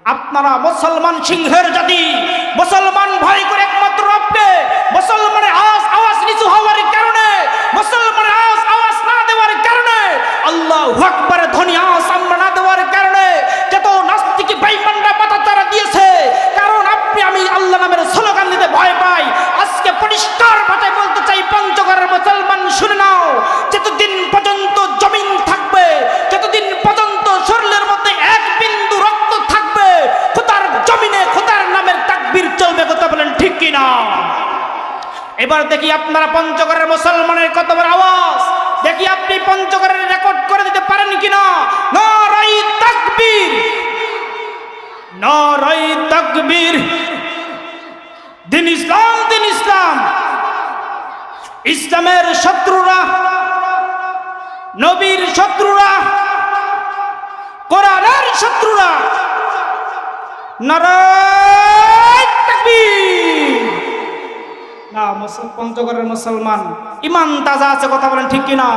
আপনারা মুসলমান সিংহের জাতি, মুসলমান ভয় করে একমাত্র রবকে। মুসলমানের আওয়াজ নিচু হওয়ার কারণে, মুসলমানের আওয়াজ না দেওয়ার কারণে, আল্লাহু আকবারের ধ্বনি আওয়াজ আমরা না দেওয়ার কারণে যত নাস্তিক বেঈমানরা মাথা তারা দিয়েছে। কারণ আপনি আমি আল্লাহ নামের স্লোগান দিতে ভয় পাই। আজকে পরিষ্কার ভাষায় বলতে চাই, পঞ্চগড়ের মুসলমান শুনে নাও, যতদিন পর্যন্ত জমিন থাকবে, যতদিন পর্যন্ত শরীরের মধ্যে এক বিন্দু রক্ত থাকবে, খোদার জমিনে খোদার নামের তাকবীর চলবে। কথা বলেন ঠিক কিনা? এবার দেখি আপনারা পঞ্চগড়ের মুসলমানের কত বড় আওয়াজ, দেখি আপনি পঞ্চগড়ের রেকর্ড করে দিতে পারেন কিনা। নারায়ে তাকবীর, নারায়ে তাকবীর। দিন ইসলাম, দিন ইসলাম। ইসলামের শত্রুরা, নবীর শত্রুরা, কোরআনের শত্রুরা, নারায়ে তাকবীর। না, পঞ্চগড়ের মুসলমান ইমান তাজা আছে। কথা বলেন ঠিক কিনা?